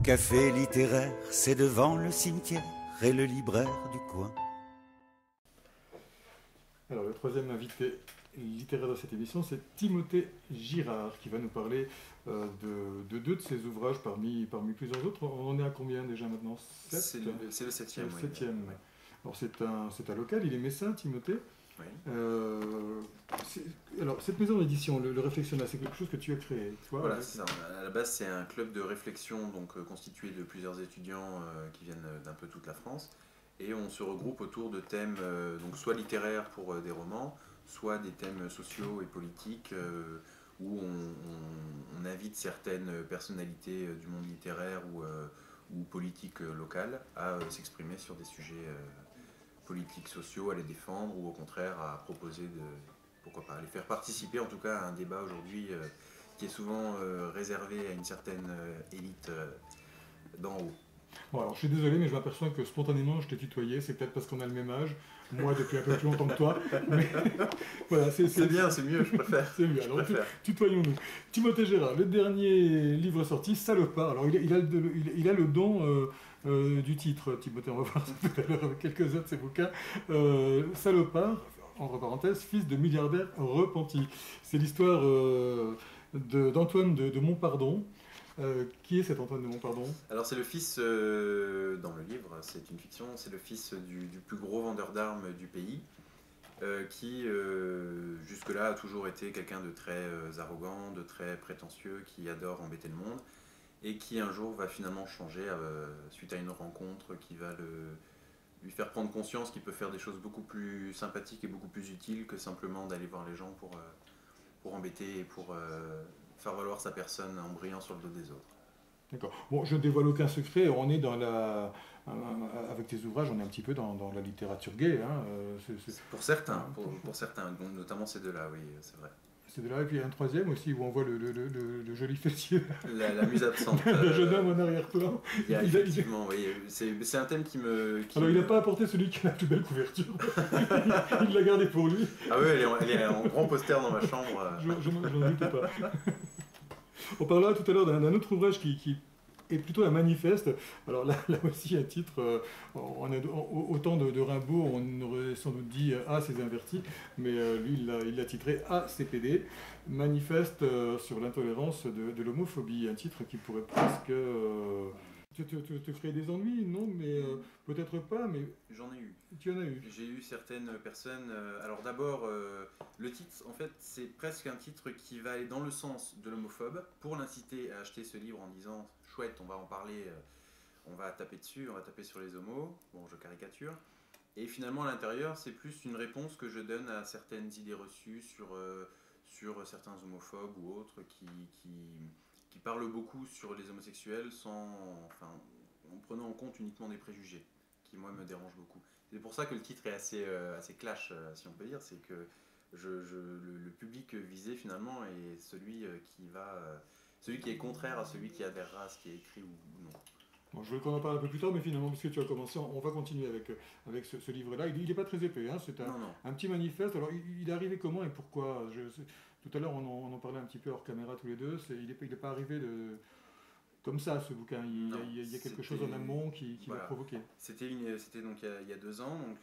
café littéraire, c'est devant le cimetière et le libraire du coin. Alors, le troisième invité littéraire de cette émission, c'est Timothée Girard, qui va nous parler de deux de ses ouvrages parmi plusieurs autres. On en est à combien déjà maintenant? C'est le septième. Le septième. Oui. Alors, c'est un local, il est messin, Timothée. Oui. Alors, cette maison d'édition, le Réflexionnat, c'est quelque chose que tu as créé, toi? Voilà, c'est ça. À la base, c'est un club de réflexion constitué de plusieurs étudiants qui viennent d'un peu toute la France. Et on se regroupe autour de thèmes soit littéraires pour des romans, soit des thèmes sociaux et politiques où on invite certaines personnalités du monde littéraire ou politique local à s'exprimer sur des sujets politiques, sociaux, à les défendre ou au contraire à proposer pourquoi pas, les faire participer en tout cas à un débat aujourd'hui qui est souvent réservé à une certaine élite d'en haut. Bon, alors je suis désolé, mais je m'aperçois que spontanément je t'ai tutoyé, c'est peut-être parce qu'on a le même âge, moi depuis un peu plus longtemps que toi, mais voilà, c'est bien, c'est mieux, je préfère. C'est mieux, alors tutoyons-nous. Timothée Girard, le dernier livre sorti, Salopard, alors il a le don du titre, Timothée, on va voir ça tout à l'heure avec quelques-uns de ses bouquins, Salopard, entre parenthèses, fils de milliardaire repenti. C'est l'histoire d'Antoine de Montpardon. Qui est cet Antoine de Montpardon? Alors c'est le fils, dans le livre, c'est une fiction, c'est le fils du plus gros vendeur d'armes du pays, qui jusque-là a toujours été quelqu'un de très arrogant, de très prétentieux, qui adore embêter le monde, et qui un jour va finalement changer suite à une rencontre qui va lui faire prendre conscience qu'il peut faire des choses beaucoup plus sympathiques et beaucoup plus utiles que simplement d'aller voir les gens pour embêter et pour faire valoir sa personne en brillant sur le dos des autres. D'accord. Bon, je ne dévoile aucun secret, on est avec tes ouvrages, on est un petit peu dans la littérature gay. Hein, pour certains, notamment ces deux-là, oui, c'est vrai. C'est de là, et puis il y a un troisième aussi où on voit le joli fessier. La muse absente. Le jeune homme en arrière-plan. Effectivement, oui, c'est un thème qui me... Alors il n'a pas apporté celui qui a la plus belle couverture. Il l'a gardé pour lui. Ah oui, elle est en grand poster dans ma chambre. Je n'en doute pas. On parlera tout à l'heure d'un autre ouvrage qui est plutôt un manifeste. Alors là aussi, un titre, autant de Rimbaud, on aurait sans doute dit « Ah, c'est inverti », mais lui, il l'a titré « ACPD », manifeste sur l'intolérance de l'homophobie, un titre qui pourrait presque te créer des ennuis, non? Mais peut-être pas, mais... J'en ai eu. Tu en as eu? J'ai eu certaines personnes... alors d'abord, le titre, en fait, c'est presque un titre qui va aller dans le sens de l'homophobe, pour l'inciter à acheter ce livre en disant « Chouette, on va en parler, on va taper dessus, on va taper sur les homos ». Bon, je caricature. Et finalement, à l'intérieur, c'est plus une réponse que je donne à certaines idées reçues sur certains homophobes ou autres qui parlent beaucoup sur les homosexuels en prenant en compte uniquement des préjugés, qui moi me dérangent beaucoup. C'est pour ça que le titre est assez clash, si on peut dire, c'est que le public visé finalement est celui qui est contraire à celui qui adhérera à ce qui est écrit ou non. Bon, je veux qu'on en parle un peu plus tard, mais finalement, puisque tu as commencé, on va continuer avec ce livre-là. Il n'est pas très épais, hein, c'est un petit manifeste. Alors, il est arrivé comment et pourquoi? Tout à l'heure, on en parlait un petit peu hors caméra tous les deux. Il n'est pas arrivé comme ça, ce bouquin. Il y a quelque chose en amont qui voilà, l'a provoqué. C'était donc il y a 2 ans, donc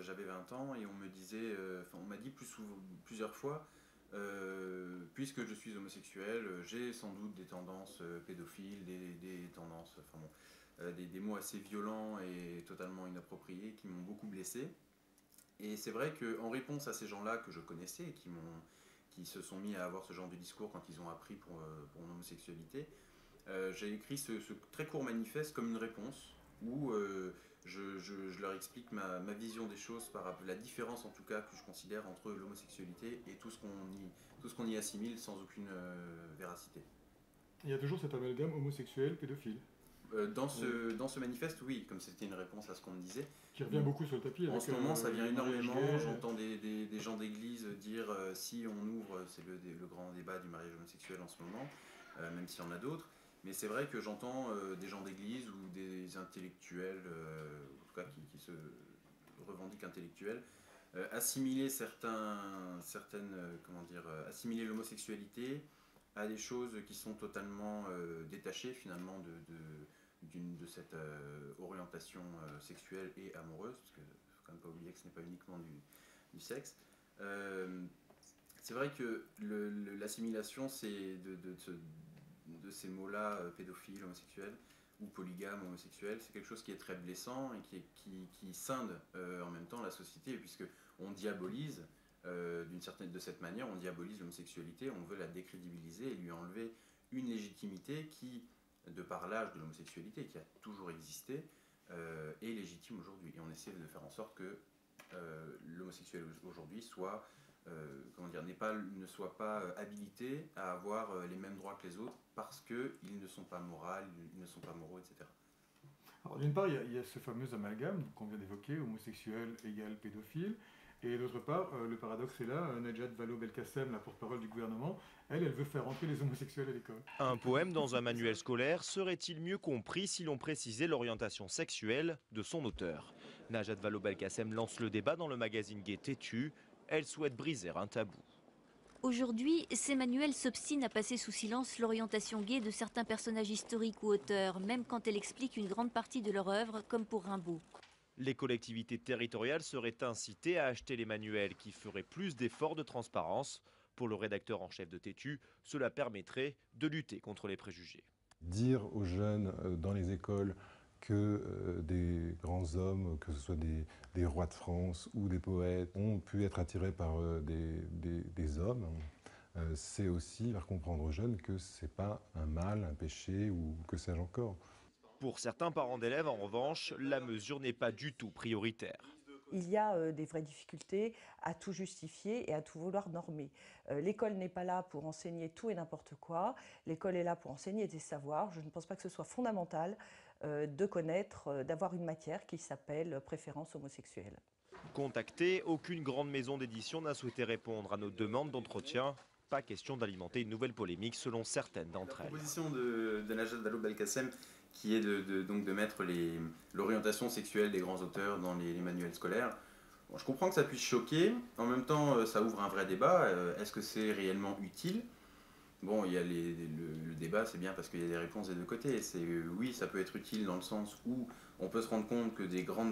j'avais 20 ans, et on me disait, on m'a dit plusieurs fois, puisque je suis homosexuel, j'ai sans doute des tendances pédophiles, des tendances, des mots assez violents et totalement inappropriés qui m'ont beaucoup blessé. Et c'est vrai qu'en réponse à ces gens-là que je connaissais et qui se sont mis à avoir ce genre de discours quand ils ont appris pour mon homosexualité, j'ai écrit ce très court manifeste comme une réponse où je leur explique ma vision des choses par la différence en tout cas que je considère entre l'homosexualité et tout ce qu'on y assimile sans aucune véracité. Il y a toujours cet amalgame homosexuel, pédophile. Dans ce manifeste, oui, comme c'était une réponse à ce qu'on me disait. Qui revient beaucoup sur le tapis. En ce moment, ça vient énormément. J'entends des gens d'église dire si on ouvre, c'est le grand débat du mariage homosexuel en ce moment, même s'il y en a d'autres. Mais c'est vrai que j'entends des gens d'église ou des intellectuels, en tout cas qui se revendiquent intellectuels, assimiler assimiler l'homosexualité à des choses qui sont totalement détachées finalement de cette orientation sexuelle et amoureuse, parce qu'il ne faut quand même pas oublier que ce n'est pas uniquement du sexe. C'est vrai que l'assimilation de ces mots-là, pédophile, homosexuel, ou polygame, homosexuel, c'est quelque chose qui est très blessant et qui scinde en même temps la société, puisque on diabolise, de cette manière, on diabolise l'homosexualité, on veut la décrédibiliser et lui enlever une légitimité qui, de par l'âge de l'homosexualité, qui a toujours existé, est légitime aujourd'hui. Et on essaie de faire en sorte que l'homosexuel aujourd'hui soit, ne soit pas habilité à avoir les mêmes droits que les autres parce qu'ils ne sont pas moraux, ils ne sont pas moraux, etc. Alors d'une part, il y a ce fameux amalgame qu'on vient d'évoquer, homosexuel égale pédophile. Et d'autre part, le paradoxe est là, Najat Vallaud-Belkacem, la porte-parole du gouvernement, elle veut faire entrer les homosexuels à l'école. Un poème dans un manuel scolaire serait-il mieux compris si l'on précisait l'orientation sexuelle de son auteur? Najat Vallaud-Belkacem lance le débat dans le magazine Gay Têtu. Elle souhaite briser un tabou. Aujourd'hui, ces manuels s'obstinent à passer sous silence l'orientation gay de certains personnages historiques ou auteurs, même quand elle explique une grande partie de leur œuvre, comme pour Rimbaud. Les collectivités territoriales seraient incitées à acheter les manuels qui feraient plus d'efforts de transparence. Pour le rédacteur en chef de Têtu, cela permettrait de lutter contre les préjugés. Dire aux jeunes dans les écoles que des grands hommes, que ce soit des rois de France ou des poètes, ont pu être attirés par des hommes, c'est aussi faire comprendre aux jeunes que ce n'est pas un mal, un péché ou que sais-je encore. Pour certains parents d'élèves, en revanche, la mesure n'est pas du tout prioritaire. Il y a des vraies difficultés à tout justifier et à tout vouloir normer. L'école n'est pas là pour enseigner tout et n'importe quoi. L'école est là pour enseigner des savoirs. Je ne pense pas que ce soit fondamental de connaître, d'avoir une matière qui s'appelle préférence homosexuelle. Contactée, aucune grande maison d'édition n'a souhaité répondre à nos demandes d'entretien. Pas question d'alimenter une nouvelle polémique selon certaines d'entre elles. La proposition de Najat Vallaud-Belkacem qui est donc de mettre l'orientation sexuelle des grands auteurs dans les manuels scolaires. Bon, je comprends que ça puisse choquer, en même temps ça ouvre un vrai débat, est-ce que c'est réellement utile? Bon, il y a le débat, c'est bien parce qu'il y a des réponses des deux côtés. Oui, ça peut être utile dans le sens où on peut se rendre compte que des grands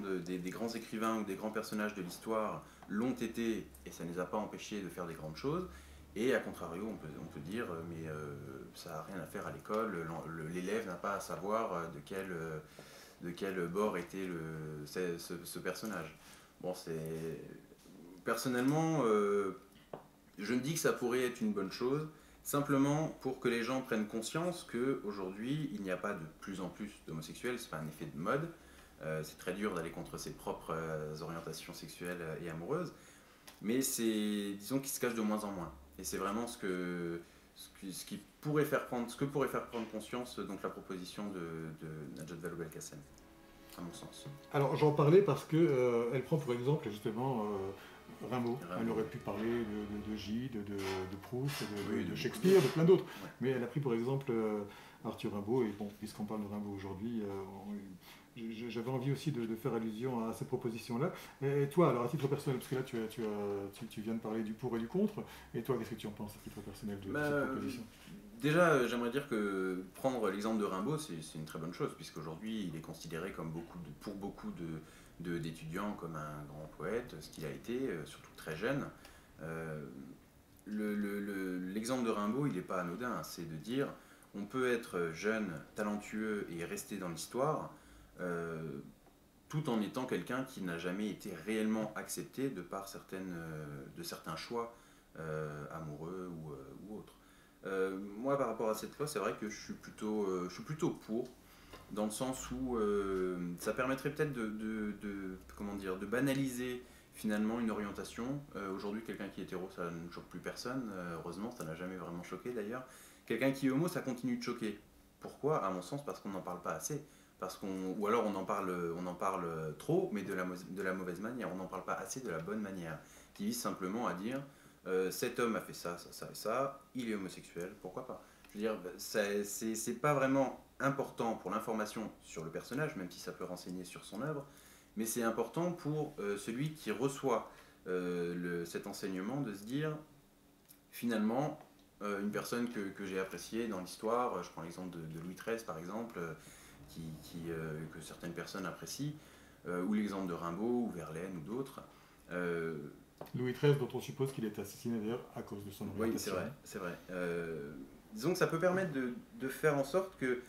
écrivains ou des grands personnages de l'histoire l'ont été et ça ne les a pas empêchés de faire des grandes choses. Et à contrario, on peut dire, mais ça n'a rien à faire à l'école, l'élève n'a pas à savoir de quel bord était ce personnage. Bon, personnellement, je me dis que ça pourrait être une bonne chose, simplement pour que les gens prennent conscience qu'aujourd'hui, il n'y a pas de plus en plus d'homosexuels, c'est pas un effet de mode, c'est très dur d'aller contre ses propres orientations sexuelles et amoureuses, mais disons qu'il se cache de moins en moins. Et c'est vraiment ce que pourrait faire prendre conscience donc la proposition de Najat Vallaud-Belkacem, à mon sens. Alors j'en parlais parce que elle prend pour exemple justement Rimbaud. Elle aurait pu parler de Gide, de Proust, de Shakespeare, de plein d'autres. Ouais. Mais elle a pris pour exemple Arthur Rimbaud, et bon, puisqu'on parle de Rimbaud aujourd'hui, j'avais envie aussi de faire allusion à cette proposition-là. Et toi, alors à titre personnel, parce que là tu viens de parler du pour et du contre, et toi, qu'est-ce que tu en penses à titre personnel de cette proposition? Déjà, j'aimerais dire que prendre l'exemple de Rimbaud, c'est une très bonne chose, puisqu'aujourd'hui, il est considéré comme pour beaucoup d'étudiants comme un grand poète, ce qu'il a été, surtout très jeune. L'exemple de Rimbaud, il n'est pas anodin, c'est de dire on peut être jeune, talentueux et rester dans l'histoire, tout en étant quelqu'un qui n'a jamais été réellement accepté de par certains choix amoureux ou autres. Moi, par rapport à cette loi, c'est vrai que je suis plutôt pour, dans le sens où ça permettrait peut-être de banaliser finalement une orientation. Aujourd'hui, quelqu'un qui est hétéro, ça ne choque plus personne, heureusement, ça n'a jamais vraiment choqué d'ailleurs. Quelqu'un qui est homo, ça continue de choquer. Pourquoi? À mon sens, parce qu'on n'en parle pas assez. Ou alors on en parle trop, mais de la mauvaise manière. On n'en parle pas assez de la bonne manière, qui vise simplement à dire cet homme a fait ça, ça, ça et ça, il est homosexuel, pourquoi pas? Je veux dire, c'est pas vraiment important pour l'information sur le personnage, même si ça peut renseigner sur son œuvre, mais c'est important pour celui qui reçoit cet enseignement de se dire, finalement, une personne que j'ai appréciée dans l'histoire, je prends l'exemple de Louis XIII par exemple, que certaines personnes apprécient, ou l'exemple de Rimbaud ou Verlaine ou d'autres. Louis XIII, dont on suppose qu'il est assassiné d'ailleurs à cause de son orientation. Oui, c'est vrai. Disons que ça peut permettre de faire en sorte que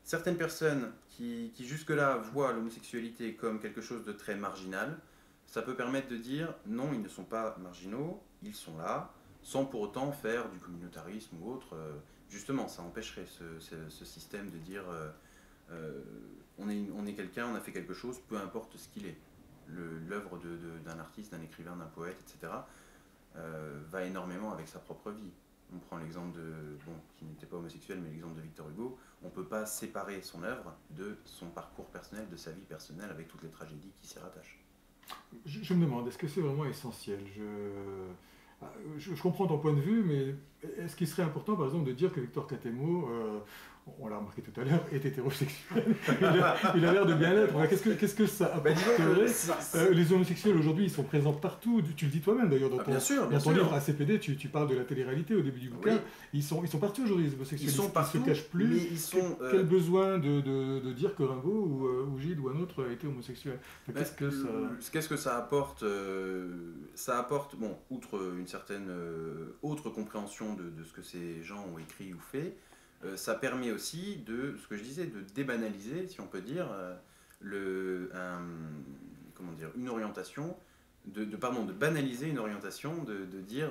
certaines personnes qui jusque-là voient l'homosexualité comme quelque chose de très marginal, ça peut permettre de dire non, ils ne sont pas marginaux, ils sont là, sans pour autant faire du communautarisme ou autre. Justement, ça empêcherait ce système de dire on est quelqu'un, on a fait quelque chose, peu importe ce qu'il est. L'œuvre d'un artiste, d'un écrivain, d'un poète, etc., va énormément avec sa propre vie. On prend l'exemple qui n'était pas homosexuel, mais l'exemple de Victor Hugo. On ne peut pas séparer son œuvre de son parcours personnel, de sa vie personnelle, avec toutes les tragédies qui s'y rattachent. Je me demande, est-ce que c'est vraiment essentiel? Je comprends ton point de vue, mais est-ce qu'il serait important, par exemple, de dire que Victor Catemo, on l'a remarqué tout à l'heure, est hétérosexuel? Il a l'air de bien l'être. Qu'est-ce que ça apporterait? Les homosexuels, aujourd'hui, ils sont présents partout. Tu le dis toi-même, d'ailleurs, dans ton livre ACPD, tu parles de la télé-réalité au début du bouquin. Oui. Ils sont partout aujourd'hui, les homosexuels. Ils sont partout, ils se cachent plus. Mais quel besoin de dire que Rimbaud ou Gide ou un autre a été homosexuel? Qu'est-ce que ça apporte? Ça apporte, bon, outre une certaine autre compréhension de ce que ces gens ont écrit ou fait, ça permet aussi de, ce que je disais, de débanaliser, si on peut dire, une orientation, de banaliser une orientation, de dire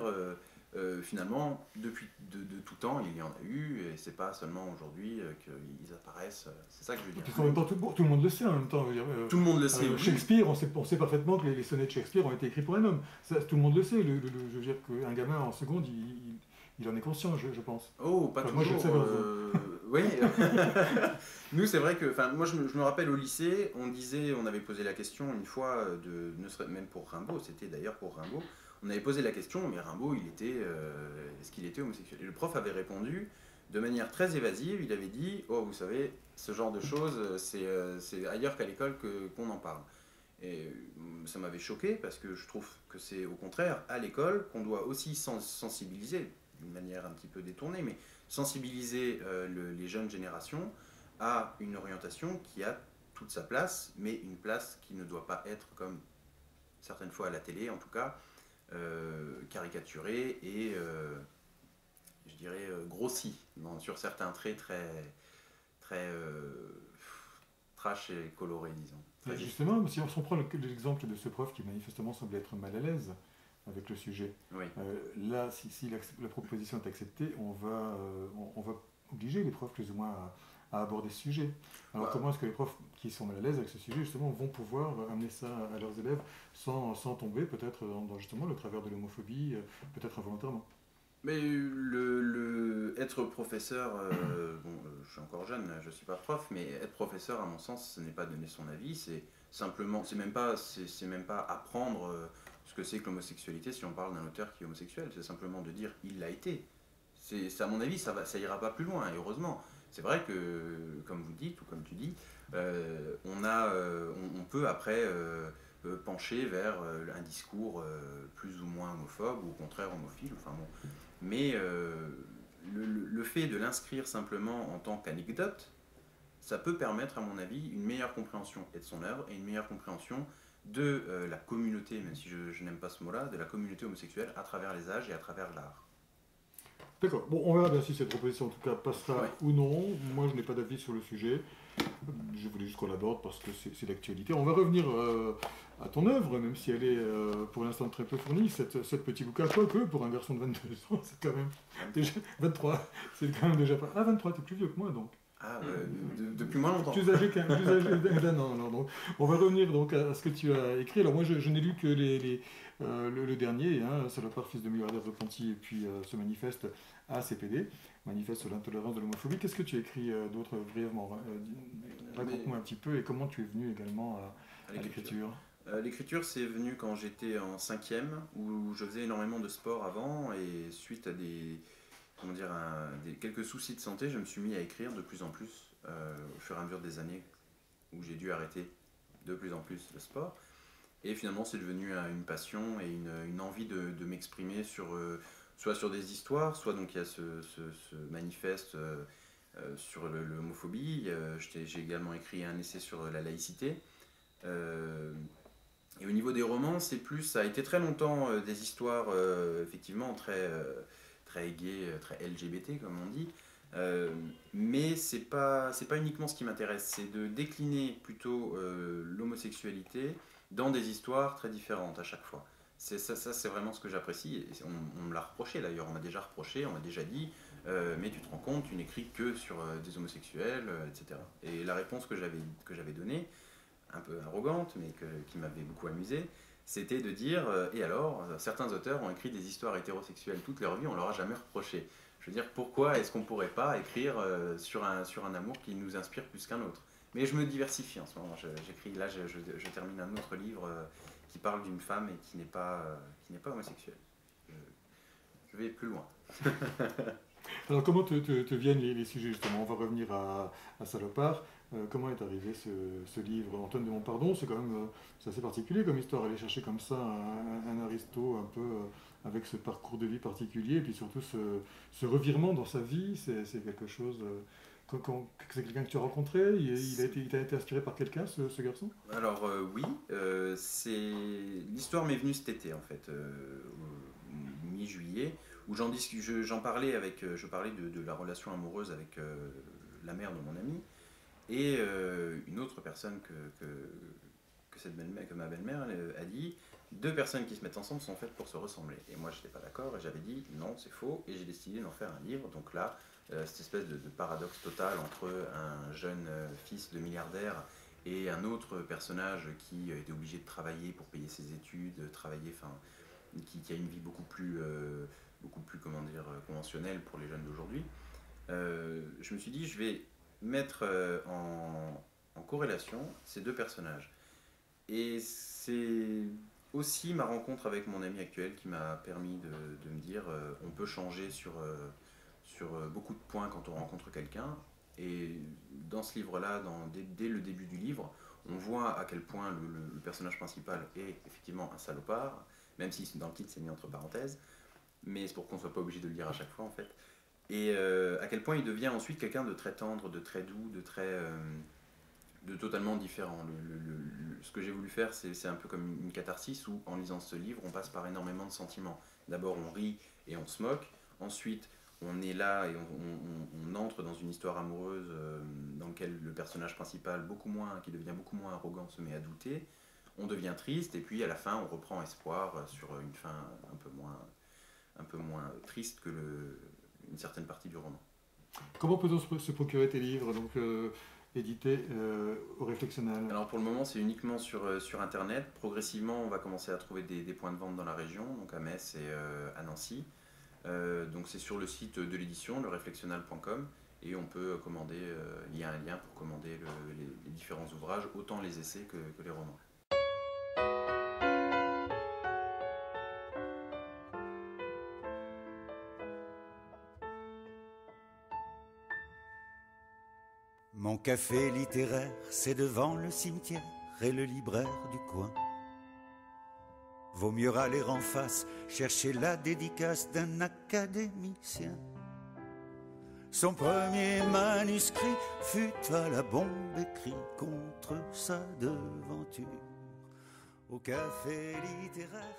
finalement, depuis de tout temps, il y en a eu, et c'est pas seulement aujourd'hui qu'ils apparaissent, c'est ça que je veux dire. En même temps, tout le monde le sait en même temps. Tout le monde le sait. Shakespeare, on sait parfaitement que les sonnets de Shakespeare ont été écrits pour un homme. Ça, tout le monde le sait. Je veux dire qu'un gamin en seconde, il en est conscient, je pense. Oh, pas toujours. Moi, je le sais oui. Nous, c'est vrai que, moi, je me rappelle au lycée, on avait posé la question une fois, ne serait même pour Rimbaud, c'était d'ailleurs pour Rimbaud, on avait posé la question, mais Rimbaud, est-ce qu'il était homosexuel? Et le prof avait répondu de manière très évasive, il avait dit, oh, vous savez, ce genre de choses, c'est ailleurs qu'à l'école qu'on en parle. Et ça m'avait choqué, parce que je trouve que c'est au contraire à l'école qu'on doit aussi sensibiliser, d'une manière un petit peu détournée, mais sensibiliser les jeunes générations à une orientation qui a toute sa place, mais une place qui ne doit pas être, comme certaines fois à la télé en tout cas, caricaturée et, je dirais, grossie sur certains traits très trash et colorés, disons. Justement, si on prend l'exemple de ce prof qui manifestement semble être mal à l'aise avec le sujet. Oui. Là, si la proposition est acceptée, on va obliger les profs plus ou moins à aborder ce sujet. Alors comment est-ce que les profs qui sont mal à l'aise avec ce sujet, justement, vont pouvoir amener ça à leurs élèves sans tomber peut-être dans justement le travers de l'homophobie, peut-être involontairement? Mais être professeur, je suis encore jeune, je ne suis pas prof, mais être professeur, à mon sens, ce n'est pas donner son avis, c'est même pas apprendre ce que c'est que l'homosexualité si on parle d'un auteur qui est homosexuel, c'est simplement de dire il l'a été. À mon avis, ça ira pas plus loin, et heureusement. C'est vrai que, comme vous dites, ou comme tu dis, on peut après pencher vers un discours plus ou moins homophobe, ou au contraire homophile, enfin bon. Mais le fait de l'inscrire simplement en tant qu'anecdote, ça peut permettre, à mon avis, une meilleure compréhension et de son œuvre, et une meilleure compréhension de la communauté, même si je n'aime pas ce mot-là, de la communauté homosexuelle à travers les âges et à travers l'art. D'accord. Bon, on verra bien si cette proposition, en tout cas, passera ou non. Moi, je n'ai pas d'avis sur le sujet. Je voulais juste qu'on l'aborde parce que c'est d'actualité. On va revenir à ton œuvre, même si elle est pour l'instant très peu fournie. Cette petit bouquin, quoique, pour un garçon de 22 ans, c'est quand même déjà 23. C'est quand même déjà pas... Ah, 23, t'es plus vieux que moi, donc. Ah, depuis moins longtemps. Plus âgé d'un an. Alors, donc, on va revenir donc à ce que tu as écrit. Alors moi, je n'ai lu que le dernier, Salopard, fils de milliardaire repenti, et puis ce manifeste ACPD, manifeste sur l'intolérance de l'homophobie. Qu'est-ce que tu as écrit d'autre brièvement? Raconte-moi un petit peu, et comment tu es venu également à l'écriture. L'écriture, c'est venu quand j'étais en 5e, où je faisais énormément de sport avant, et suite à quelques soucis de santé, je me suis mis à écrire de plus en plus au fur et à mesure des années où j'ai dû arrêter de plus en plus le sport. Et finalement, c'est devenu une passion et une envie de m'exprimer sur soit sur des histoires, soit donc il y a ce manifeste sur l'homophobie. J'ai également écrit un essai sur la laïcité. Et au niveau des romans, ça a été très longtemps des histoires effectivement très gays, très LGBT comme on dit. Mais c'est pas uniquement ce qui m'intéresse, c'est de décliner plutôt l'homosexualité dans des histoires très différentes à chaque fois. Ça c'est vraiment ce que j'apprécie. On me l'a reproché d'ailleurs, on m'a déjà dit mais tu te rends compte, tu n'écris que sur des homosexuels, etc. Et la réponse que j'avais donnée, un peu arrogante, mais qui m'avait beaucoup amusé, c'était de dire et alors, certains auteurs ont écrit des histoires hétérosexuelles toute leur vie, on leur a jamais reproché. Je veux dire, pourquoi est-ce qu'on pourrait pas écrire sur un amour qui nous inspire plus qu'un autre? Mais je me diversifie en ce moment. J'écris, là, je termine un autre livre qui parle d'une femme et qui n'est pas homosexuelle. Je vais plus loin. Alors comment te viennent les sujets justement? On va revenir à Salopard. Comment est arrivé ce livre? Antoine de Montpardon, c'est quand même c'est assez particulier comme histoire, aller chercher comme ça un aristo un peu avec ce parcours de vie particulier, et puis surtout ce revirement dans sa vie, c'est quelque chose... c'est quelqu'un que tu as rencontré? Il t'a été inspiré par quelqu'un, ce garçon? Alors oui, l'histoire m'est venue cet été en fait, mi-juillet, où j'en parlais je parlais de la relation amoureuse avec la mère de mon ami, et une autre personne que ma belle-mère a dit, 2 personnes qui se mettent ensemble sont faites pour se ressembler. Et moi je n'étais pas d'accord, et j'avais dit non, c'est faux, et j'ai décidé d'en faire un livre. Donc là, cette espèce de paradoxe total entre un jeune fils de milliardaire et un autre personnage qui était obligé de travailler pour payer ses études, qui a une vie beaucoup plus comment dire, conventionnelle pour les jeunes d'aujourd'hui. Je me suis dit, je vais mettre en corrélation ces 2 personnages. Et c'est aussi ma rencontre avec mon ami actuel qui m'a permis de me dire on peut changer sur beaucoup de points quand on rencontre quelqu'un. Et dans ce livre-là, dès le début du livre, on voit à quel point le personnage principal est effectivement un salopard, même si dans le titre c'est mis entre parenthèses, mais c'est pour qu'on ne soit pas obligé de le dire à chaque fois en fait. Et à quel point il devient ensuite quelqu'un de très tendre, de très doux, de totalement différent. Ce que j'ai voulu faire, c'est un peu comme une catharsis où, en lisant ce livre, on passe par énormément de sentiments. D'abord, on rit et on se moque. Ensuite, on est là et on entre dans une histoire amoureuse dans laquelle le personnage principal, qui devient beaucoup moins arrogant, se met à douter. On devient triste et puis à la fin, on reprend espoir sur une fin un peu moins triste que une certaine partie du roman. Comment peut-on se procurer tes livres, donc édités au Réflexional? Alors pour le moment, c'est uniquement sur Internet. Progressivement, on va commencer à trouver des points de vente dans la région, donc à Metz et à Nancy. Donc c'est sur le site de l'édition, leréflexional.com, et on peut commander, il y a un lien pour commander les différents ouvrages, autant les essais que les romans. Mon café littéraire, c'est devant le cimetière et le libraire du coin. Vaut mieux râler en face, chercher la dédicace d'un académicien. Son premier manuscrit fut à la bombe écrit contre sa devanture. Au café littéraire...